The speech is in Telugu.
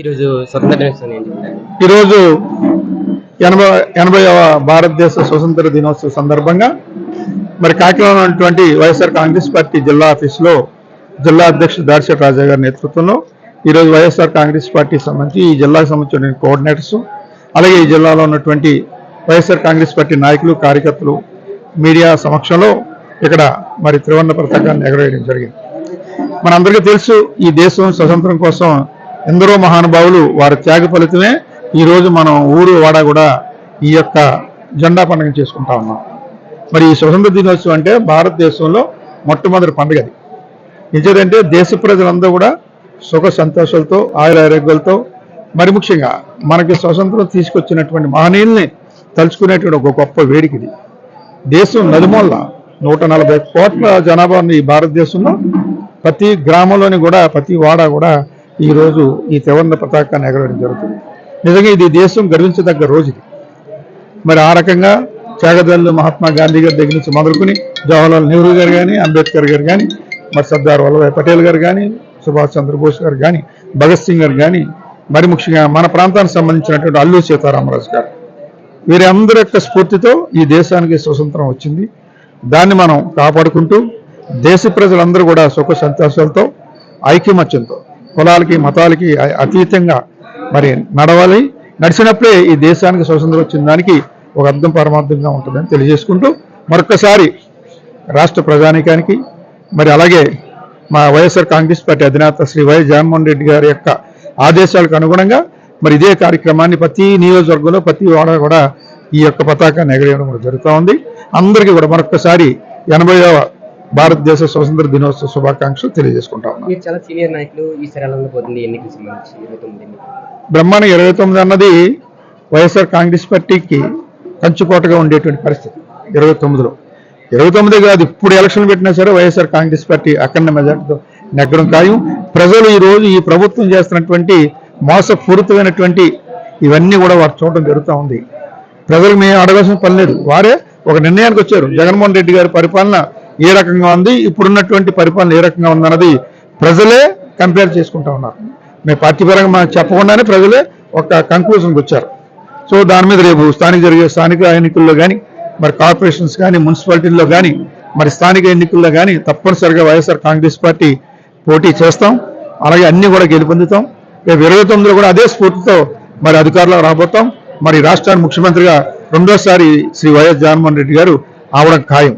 ఈరోజు స్వతంత్ర దినోత్సవం ఏంటి? ఈరోజు 80వ భారతదేశ స్వతంత్ర దినోత్సవ సందర్భంగా మరి కాకినాడలో ఉన్నటువంటి వైఎస్ఆర్ కాంగ్రెస్ పార్టీ జిల్లా ఆఫీసులో జిల్లా అధ్యక్షుడు దాడిశెట్టి రాజా గారి నేతృత్వంలో ఈరోజు వైఎస్ఆర్ కాంగ్రెస్ పార్టీ సంబంధించి ఈ జిల్లాకు సంబంధించిన కోఆర్డినేటర్స్ అలాగే ఈ జిల్లాలో ఉన్నటువంటి వైఎస్ఆర్ కాంగ్రెస్ పార్టీ నాయకులు కార్యకర్తలు మీడియా సమక్షంలో ఇక్కడ మరి త్రివర్ణ పతాకాన్ని ఎగరవేయడం జరిగింది. మనందరికీ తెలుసు ఈ దేశం స్వతంత్రం కోసం ఎందరో మహానుభావులు వారి త్యాగ ఫలితమే ఈరోజు మనం ఊరు వాడ కూడా ఈ యొక్క జెండా పండుగ చేసుకుంటా ఉన్నాం. మరి ఈ స్వతంత్ర దినోత్సవం అంటే భారతదేశంలో మొట్టమొదటి పండుగ. అది నిజంటే దేశ ప్రజలందరూ కూడా సుఖ సంతోషాలతో ఆయురారోగ్యాలతో మరి ముఖ్యంగా మనకి స్వతంత్రం తీసుకొచ్చినటువంటి మహనీయుల్ని తలుచుకునేటువంటి ఒక గొప్ప వేడిక ఇది. దేశం నలుమూల 140 కోట్ల జనాభా ఉన్న ఈ భారతదేశంలో ప్రతి గ్రామంలోని కూడా ప్రతి వాడ కూడా ఈరోజు ఈ త్రివర్ణ పతాకాన్ని ఎగరవేయడం జరుగుతుంది. నిజంగా ఇది దేశం గర్వించదగ్గ రోజు ఇది. మరి ఆ రకంగా త్యాగదల్లు మహాత్మా గాంధీ గారి దగ్గర నుంచి మొదలుకొని జవహర్లాల్ నెహ్రూ గారు కానీ అంబేద్కర్ గారు కానీ మరి సర్దార్ వల్లభాయ్ పటేల్ గారు కానీ సుభాష్ చంద్రబోస్ గారు కానీ భగత్ సింగ్ గారు కానీ మరి ముఖ్యంగా మన ప్రాంతానికి సంబంధించినటువంటి అల్లూరి సీతారామరాజు గారు వీరందరి యొక్క స్ఫూర్తితో ఈ దేశానికి స్వతంత్రం వచ్చింది. దాన్ని మనం కాపాడుకుంటూ దేశ ప్రజలందరూ కూడా సుఖ సంతోషాలతో ఐక్యమత్యంతో కులాలకి మతాలకి అతీతంగా మరి నడవాలి. నడిచినప్పుడే ఈ దేశానికి స్వతంత్రం వచ్చిన దానికి ఒక అర్థం పరమార్థంగా ఉంటుందని తెలియజేసుకుంటూ మరొక్కసారి రాష్ట్ర ప్రజానీకానికి మరి అలాగే మా వైఎస్ఆర్ కాంగ్రెస్ పార్టీ అధినేత శ్రీ వైఎస్ జగన్మోహన్ రెడ్డి గారి యొక్క ఆదేశాలకు అనుగుణంగా మరి ఇదే కార్యక్రమాన్ని ప్రతి నియోజకవర్గంలో ప్రతి వాడ కూడా ఈ యొక్క పతాకాన్ని ఎగరేయడం కూడా జరుగుతూ ఉంది. అందరికీ కూడా మరొక్కసారి 80వ భారతదేశ స్వతంత్ర దినోత్సవ శుభాకాంక్షలు తెలియజేసుకుంటా ఉన్నాం. మీరు చాలా సీనియర్ నాయకులు ఈసారి ఎలా ఉండబోతుంది ఎన్నికలకు సంబంధించి 29 బ్రహ్మాండ 29 అన్నది వైఎస్ఆర్ కాంగ్రెస్ పార్టీకి కంచుకోటగా ఉండేటువంటి పరిస్థితి. 29 కాదు, ఇప్పుడు ఎలక్షన్ పెట్టినా సరే వైఎస్ఆర్ కాంగ్రెస్ పార్టీ అఖండ మెజార్టీతో నెగ్గడం ఖాయం. ప్రజలు ఈ రోజు ఈ ప్రభుత్వం చేస్తున్నటువంటి మోసపూరితమైనటువంటి ఇవన్నీ కూడా వారు చూడడం జరుగుతూ ఉంది. ప్రజలకు మేము అడగాల్సిన పని లేదు, వారే ఒక నిర్ణయానికి వచ్చారు. జగన్మోహన్ రెడ్డి గారి పరిపాలన ఏ రకంగా ఉంది, ఇప్పుడున్నటువంటి పరిపాలన ఏ రకంగా ఉందన్నది ప్రజలే కంపేర్ చేసుకుంటా ఉన్నారు. మేము పార్టీ పరంగా మనం చెప్పకుండానే ప్రజలే ఒక కంక్లూజన్కి వచ్చారు. సో దాని మీద రేపు స్థానిక ఎన్నికల్లో కానీ మరి కార్పొరేషన్స్ కానీ మున్సిపాలిటీల్లో కానీ మరి స్థానిక ఎన్నికల్లో కానీ తప్పనిసరిగా వైఎస్ఆర్ కాంగ్రెస్ పార్టీ పోటీ చేస్తాం. అలాగే అన్ని కూడా గెలుపొందుతాం. రేపు 29లో కూడా అదే స్ఫూర్తితో మరి అధికారంలో రాబోతాం. మరి రాష్ట్రానికి ముఖ్యమంత్రిగా రెండోసారి శ్రీ వైఎస్ జగన్మోహన్ రెడ్డి గారు అవడం ఖాయం.